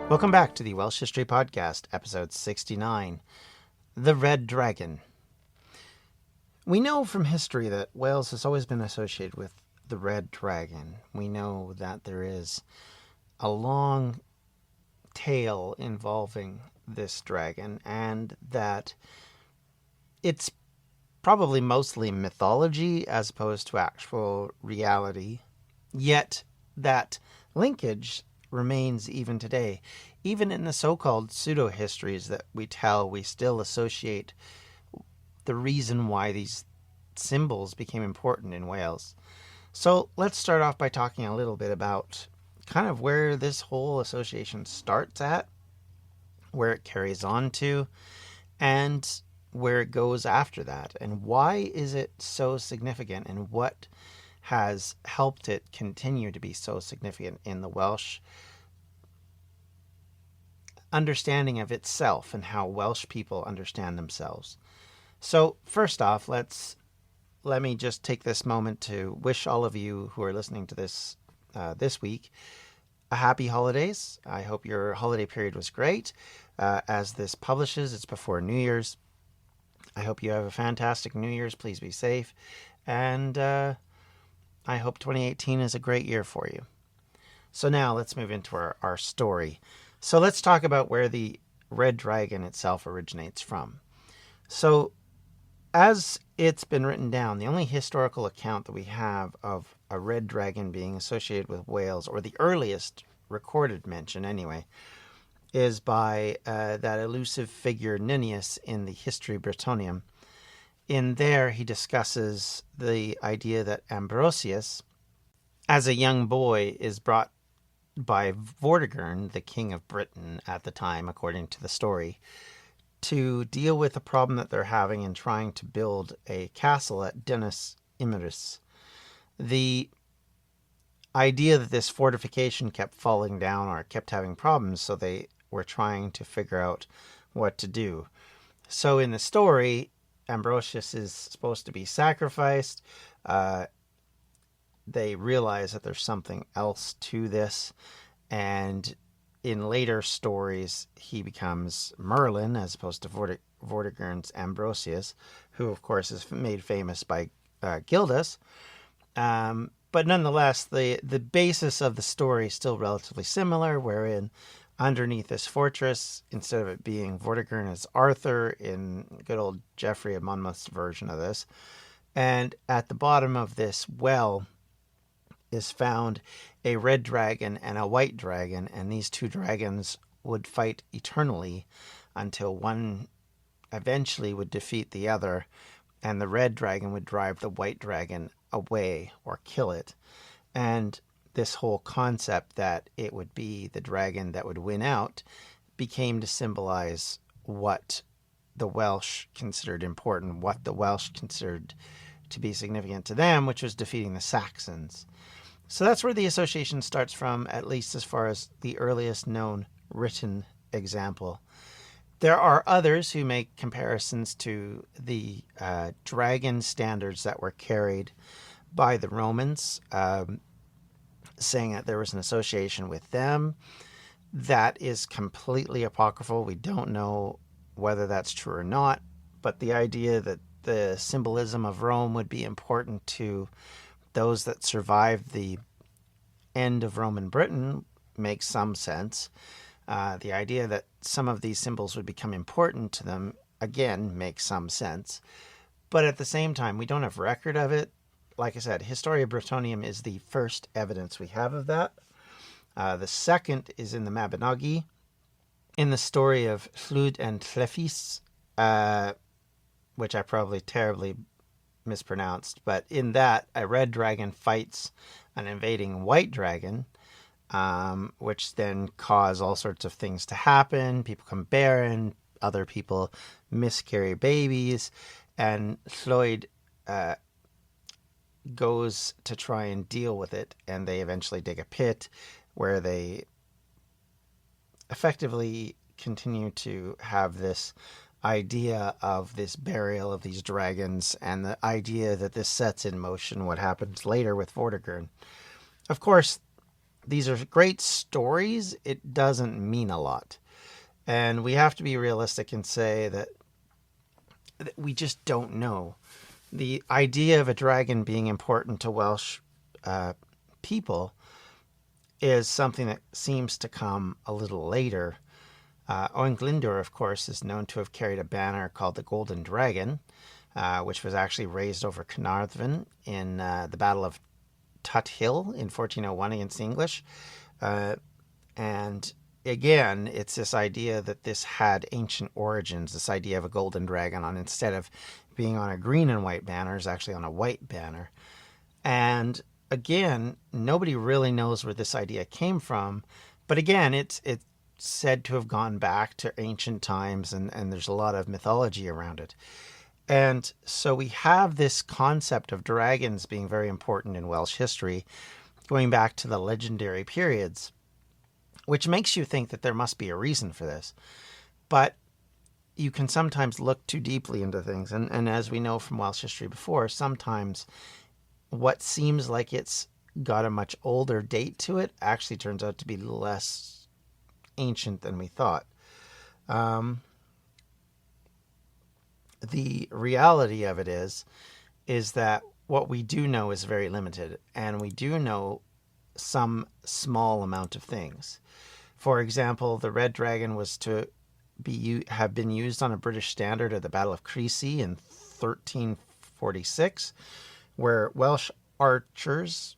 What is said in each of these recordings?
Welcome back to the Welsh History Podcast, episode 69, The Red Dragon. We know from history that Wales has always been associated with the Red Dragon. We know that there is a long tale involving this dragon and that it's probably mostly mythology as opposed to actual reality, yet that linkage remains even today. Even in the so-called pseudo-histories that we tell, we still associate the reason why these symbols became important in Wales. So let's start off by talking a little bit about kind of where this whole association starts at, where it carries on to, and where it goes after that, and why is it so significant, and what has helped it continue to be so significant in the Welsh understanding of itself and how Welsh people understand themselves. So first off, let me just take this moment to wish all of you who are listening to this this week a happy holidays. I hope your holiday period was great. As this publishes, it's before New Year's. I hope you have a fantastic New Year's. Please be safe. And I hope 2018 is a great year for you. So now let's move into our story. So let's talk about where the Red Dragon itself originates from. So as it's been written down, the only historical account that we have of a red dragon being associated with Wales, or the earliest recorded mention anyway, is by that elusive figure Ninius in the History Britannium. In there, he discusses the idea that Ambrosius, as a young boy, is brought by Vortigern, the king of Britain at the time, according to the story, to deal with a problem that they're having in trying to build a castle at Dinas Imerys. The idea that this fortification kept falling down or kept having problems, so they were trying to figure out what to do. So in the story, Ambrosius is supposed to be sacrificed. They realize that there's something else to this, and in later stories, he becomes Merlin as opposed to Vortigern's Ambrosius, who, of course, is made famous by Gildas. But nonetheless, the basis of the story is still relatively similar, wherein underneath this fortress, instead of it being Vortigern, it's Arthur in good old Geoffrey of Monmouth's version of this. And at the bottom of this well is found a red dragon and a white dragon, and these two dragons would fight eternally until one eventually would defeat the other, and the red dragon would drive the white dragon away or kill it. And this whole concept that it would be the dragon that would win out became to symbolize what the Welsh considered important, what the Welsh considered to be significant to them, which was defeating the Saxons. So that's where the association starts from, at least as far as the earliest known written example. There are others who make comparisons to the dragon standards that were carried by the Romans, saying that there was an association with them. That is completely apocryphal. We don't know whether that's true or not, but the idea that the symbolism of Rome would be important to those that survived the end of Roman Britain makes some sense. The idea that some of these symbols would become important to them, again, makes some sense. But at the same time, we don't have record of it. Like I said, Historia Britannium is the first evidence we have of that. The second is in the Mabinogi, in the story of Llwyd and Llefis, which I probably terribly mispronounced, but in that, a red dragon fights an invading white dragon, which then cause all sorts of things to happen. People become barren, other people miscarry babies, and Llwyd goes to try and deal with it, and they eventually dig a pit where they effectively continue to have this idea of this burial of these dragons, and the idea that this sets in motion what happens later with Vortigern. Of course, these are great stories. It doesn't mean a lot. And we have to be realistic and say that we just don't know. The idea of a dragon being important to Welsh people is something that seems to come a little later. Owen Glyndwr, of course, is known to have carried a banner called the Golden Dragon, which was actually raised over Carnarvon in the Battle of Tut Hill in 1401 against the English. And again, it's this idea that this had ancient origins, this idea of a golden dragon on, instead of being on a green and white banner, is actually on a white banner. And again, nobody really knows where this idea came from. But again, it's said to have gone back to ancient times, and there's a lot of mythology around it. And so we have this concept of dragons being very important in Welsh history, going back to the legendary periods, which makes you think that there must be a reason for this. But you can sometimes look too deeply into things. And as we know from Welsh history before, sometimes what seems like it's got a much older date to it actually turns out to be less ancient than we thought. The reality of it is that what we do know is very limited, and we do know some small amount of things. For example, the red dragon was to have been used on a British standard at the Battle of Crecy in 1346, where Welsh archers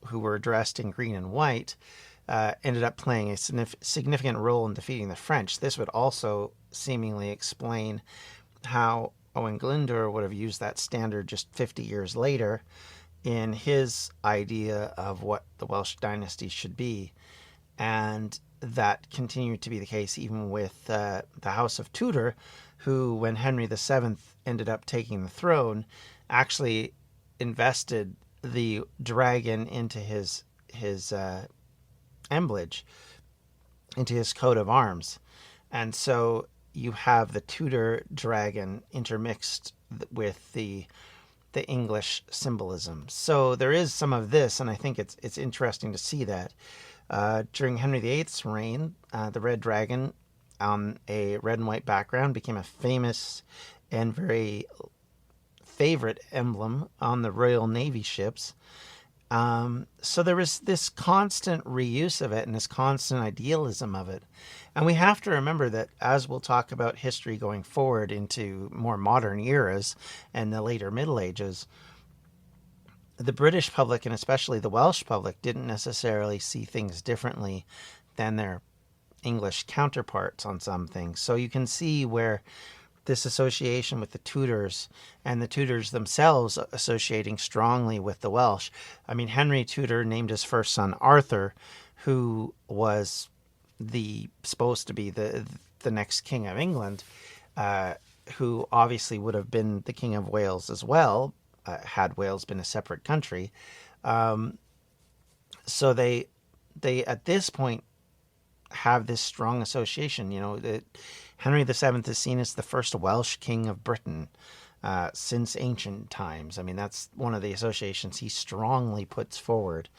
who were dressed in green and white ended up playing a significant role in defeating the French. This would also seemingly explain how Owen Glyndwr would have used that standard just 50 years later in his idea of what the Welsh dynasty should be. And that continued to be the case even with the House of Tudor, who, when Henry VII ended up taking the throne, actually invested the dragon into his emblage, into his coat of arms. And so you have the Tudor dragon intermixed with the English symbolism. So there is some of this, and I think it's interesting to see that. During Henry VIII's reign, the red dragon on a red and white background became a famous and very favorite emblem on the Royal Navy ships. So there was this constant reuse of it and this constant idealism of it. And we have to remember that as we'll talk about history going forward into more modern eras and the later Middle Ages, the British public, and especially the Welsh public, didn't necessarily see things differently than their English counterparts on some things. So you can see where this association with the Tudors and the Tudors themselves associating strongly with the Welsh. I mean, Henry Tudor named his first son Arthur, who was supposed to be the next king of England, who obviously would have been the king of Wales as well, had Wales been a separate country. So they at this point have this strong association. You know, that Henry VII is seen as the first Welsh king of Britain since ancient times. I mean, that's one of the associations he strongly puts forward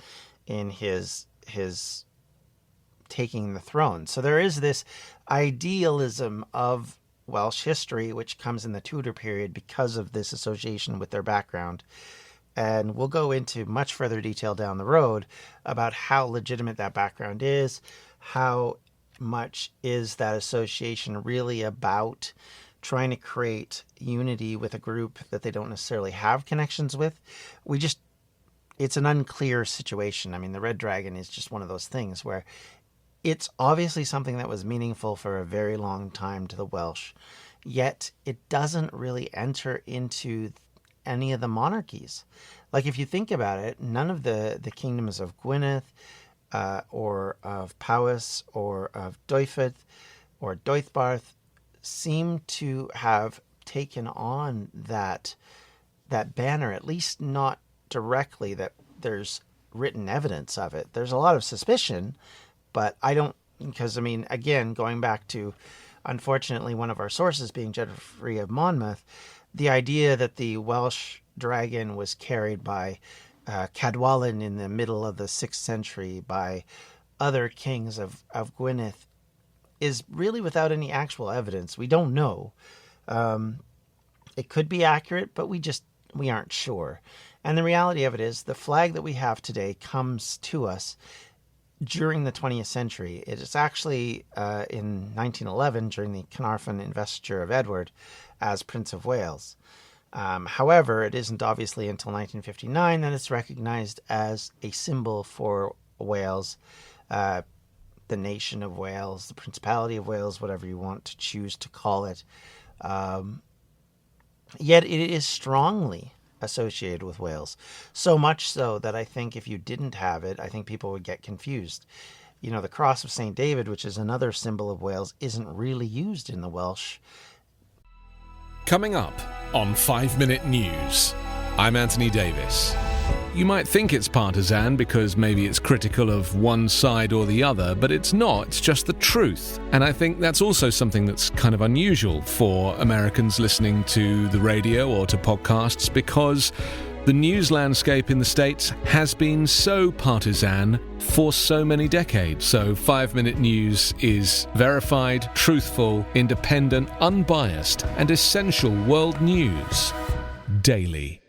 in his taking the throne. So there is this idealism of Welsh history, which comes in the Tudor period because of this association with their background. And we'll go into much further detail down the road about how legitimate that background is, how much is that association really about trying to create unity with a group that they don't necessarily have connections with. It's an unclear situation. I mean, the Red Dragon is just one of those things where it's obviously something that was meaningful for a very long time to the Welsh, yet it doesn't really enter into any of the monarchies. Like, if you think about it, none of the kingdoms of Gwynedd or of Powys or of Dyfed or Deuddbarth seem to have taken on that banner, at least not directly, that there's written evidence of it. There's a lot of suspicion, but I don't, because, I mean, again, going back to, unfortunately, one of our sources being Geoffrey of Monmouth, the idea that the Welsh dragon was carried by Cadwallon in the middle of the 6th century by other kings of Gwynedd is really without any actual evidence. We don't know. It could be accurate, but we aren't sure. And the reality of it is the flag that we have today comes to us during the 20th century. It is actually in 1911 during the Carnarvon investiture of Edward as Prince of Wales. However, it isn't obviously until 1959 that it's recognized as a symbol for Wales, the nation of Wales, the Principality of Wales, whatever you want to choose to call it. Yet it is strongly associated with Wales. So much so that I think if you didn't have it, I think people would get confused. You know, the Cross of St. David, which is another symbol of Wales, isn't really used in the Welsh. Coming up on 5 Minute News, I'm Anthony Davis. You might think it's partisan because maybe it's critical of one side or the other, but it's not. It's just the truth. And I think that's also something that's kind of unusual for Americans listening to the radio or to podcasts, because the news landscape in the States has been so partisan for so many decades. So 5 Minute News is verified, truthful, independent, unbiased, and essential world news daily.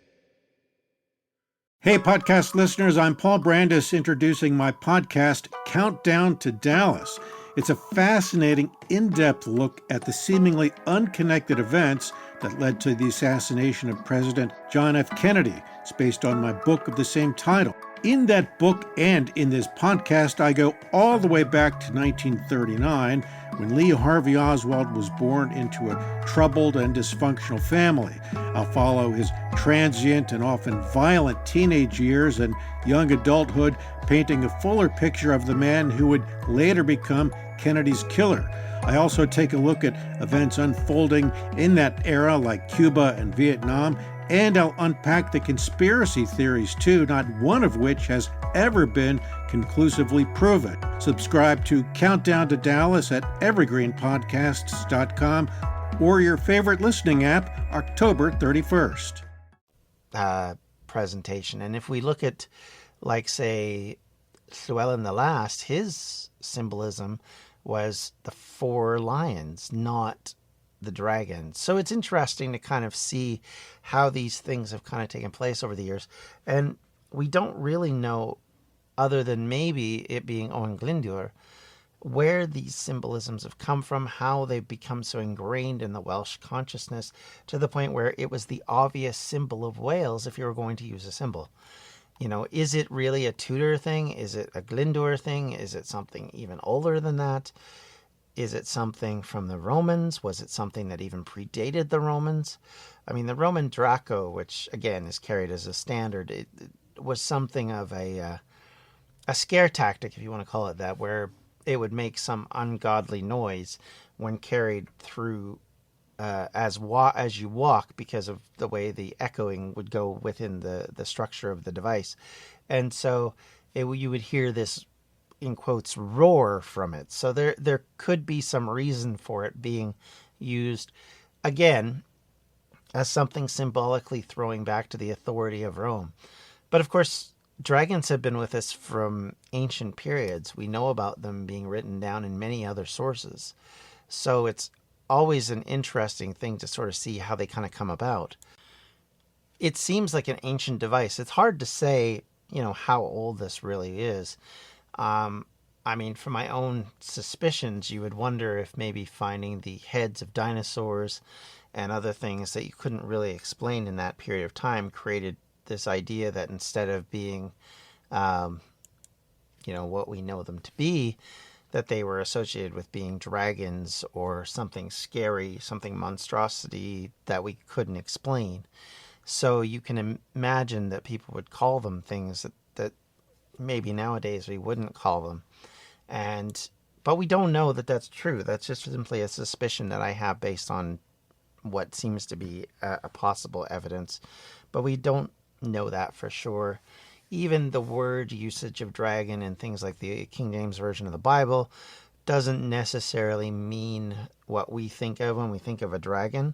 Hey, podcast listeners, I'm Paul Brandis introducing my podcast, Countdown to Dallas. It's a fascinating, in-depth look at the seemingly unconnected events that led to the assassination of President John F. Kennedy. It's based on my book of the same title. In that book and in this podcast, I go all the way back to 1939, when Lee Harvey Oswald was born into a troubled and dysfunctional family. I'll follow his transient and often violent teenage years and young adulthood, painting a fuller picture of the man who would later become Kennedy's killer. I also take a look at events unfolding in that era, like Cuba and Vietnam, and I'll unpack the conspiracy theories too, not one of which has ever been conclusively proven. Subscribe to Countdown to Dallas at evergreenpodcasts.com or your favorite listening app, October 31st. Presentation. And if we look at, like, say, Llewellyn the Last, his symbolism was the 4 lions, not the dragon. So it's interesting to kind of see how these things have kind of taken place over the years. And we don't really know, other than maybe it being Owen Glyndwr, where these symbolisms have come from, how they've become so ingrained in the Welsh consciousness to the point where it was the obvious symbol of Wales if you were going to use a symbol. You know, is it really a Tudor thing? Is it a Glyndwr thing? Is it something even older than that? Is it something from the Romans? Was it something that even predated the Romans? I mean, the Roman Draco, which again is carried as a standard, it was something of a scare tactic, if you want to call it that, where it would make some ungodly noise when carried through as you walk, because of the way the echoing would go within the structure of the device. And so you would hear this, in quotes, roar from it. So there could be some reason for it being used, again, as something symbolically throwing back to the authority of Rome. But of course, dragons have been with us from ancient periods. We know about them being written down in many other sources. So it's always an interesting thing to sort of see how they kind of come about. It seems like an ancient device. It's hard to say, how old this really is. I mean, from my own suspicions, you would wonder if maybe finding the heads of dinosaurs and other things that you couldn't really explain in that period of time created this idea that instead of being, what we know them to be, that they were associated with being dragons or something scary, something monstrosity that we couldn't explain. So you can imagine that people would call them things that maybe nowadays we wouldn't call them. But we don't know that that's true. That's just simply a suspicion that I have based on what seems to be a possible evidence. But we don't know that for sure. Even the word usage of dragon in things like the King James Version of the Bible doesn't necessarily mean what we think of when we think of a dragon.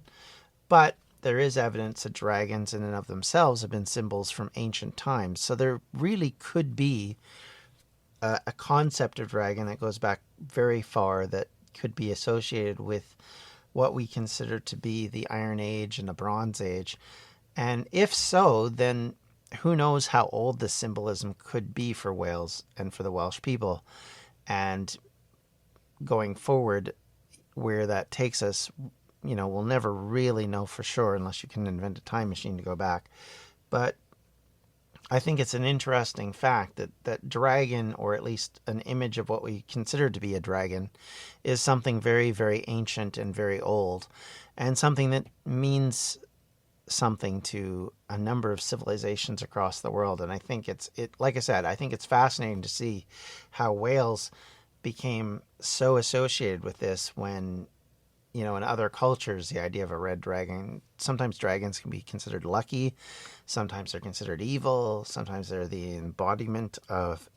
But there is evidence that dragons in and of themselves have been symbols from ancient times. So there really could be a concept of dragon that goes back very far that could be associated with what we consider to be the Iron Age and the Bronze Age. And if so, then who knows how old this symbolism could be for Wales and for the Welsh people. And going forward, where that takes us, we'll never really know for sure unless you can invent a time machine to go back. But I think it's an interesting fact that dragon, or at least an image of what we consider to be a dragon, is something very, very ancient and very old, and something that means something to a number of civilizations across the world. And I think like I said, I think it's fascinating to see how Wales became so associated with this when, in other cultures, the idea of a red dragon, sometimes dragons can be considered lucky, sometimes they're considered evil, sometimes they're the embodiment of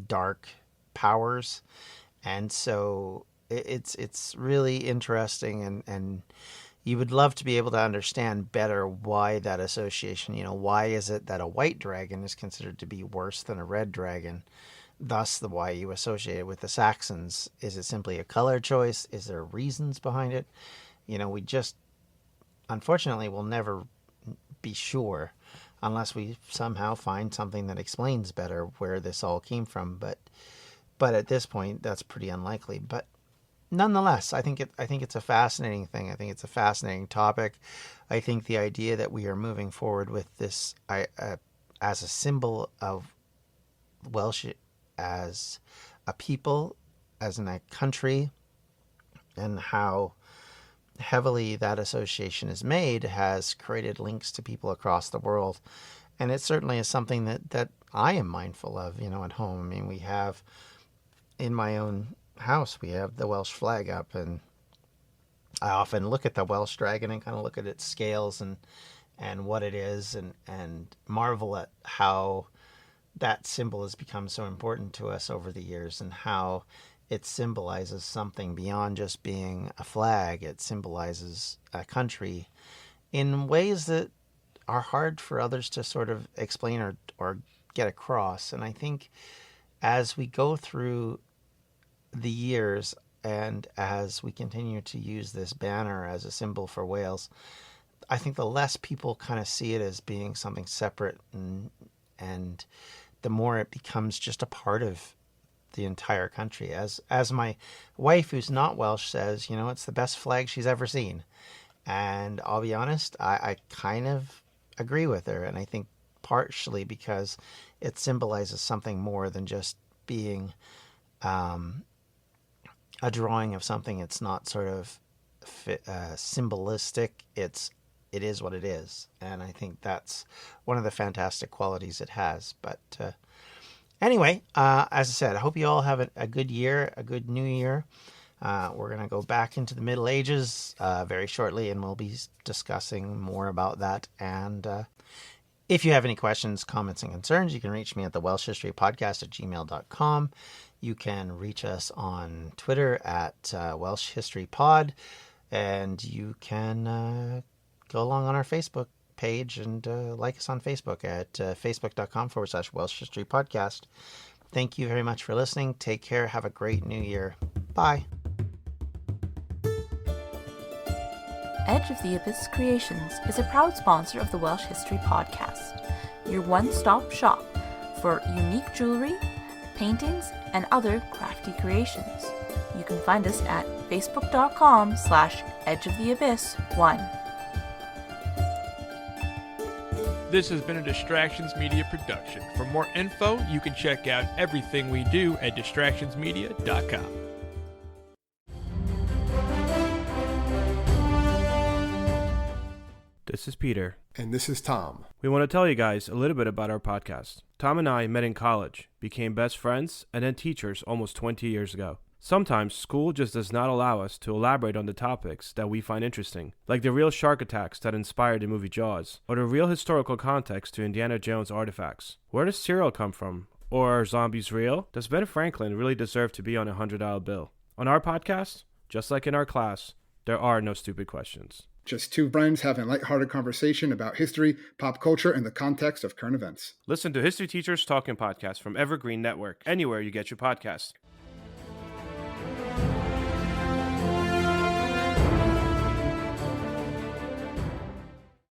dark powers. And so it's really interesting, and you would love to be able to understand better why that association, why is it that a white dragon is considered to be worse than a red dragon? Thus, the why you associate it with the Saxons. Is it simply a color choice? Is there reasons behind it? We just, unfortunately, will never be sure unless we somehow find something that explains better where this all came from. But at this point, that's pretty unlikely. But nonetheless, I think it's a fascinating thing. I think it's a fascinating topic. I think the idea that we are moving forward with this as a symbol of Welsh as a people, as in a country, and how heavily that association is made has created links to people across the world. And it certainly is something that I am mindful of, at home. I mean, we have, in my own house, we have the Welsh flag up, and I often look at the Welsh dragon and kind of look at its scales and what it is, and marvel at how that symbol has become so important to us over the years, and how it symbolizes something beyond just being a flag. It symbolizes a country in ways that are hard for others to sort of explain or get across. And I think as we go through the years, and as we continue to use this banner as a symbol for Wales, I think the less people kind of see it as being something separate, and the more it becomes just a part of the entire country. As my wife, who's not Welsh, says, it's the best flag she's ever seen. And I'll be honest, I kind of agree with her. And I think partially because it symbolizes something more than just being a drawing of something. It's not sort of symbolistic. It is what it is. And I think that's one of the fantastic qualities it has. But anyway, as I said, I hope you all have a good year, a good new year. We're going to go back into the Middle Ages very shortly, and we'll be discussing more about that. And if you have any questions, comments, and concerns, you can reach me at the Welsh History Podcast at gmail.com. You can reach us on Twitter at Welsh History Pod, and you can go along on our Facebook page and like us on Facebook at facebook.com/Welsh History Podcast. Thank you very much for listening. Take care. Have a great new year. Bye. Edge of the Abyss Creations is a proud sponsor of the Welsh History Podcast, your one-stop shop for unique jewelry, paintings, and other crafty creations. You can find us at facebook.com/edgeoftheabyss1. This has been a Distractions Media production. For more info, you can check out everything we do at distractionsmedia.com. This is Peter. And this is Tom. We want to tell you guys a little bit about our podcast. Tom and I met in college, became best friends, and then teachers almost 20 years ago. Sometimes school just does not allow us to elaborate on the topics that we find interesting, like the real shark attacks that inspired the movie Jaws, or the real historical context to Indiana Jones artifacts. Where does cereal come from? Or are zombies real? Does Ben Franklin really deserve to be on a $100 bill? On our podcast, just like in our class, there are no stupid questions. Just two friends having a lighthearted conversation about history, pop culture, and the context of current events. Listen to History Teachers Talking Podcast from Evergreen Network, anywhere you get your podcasts.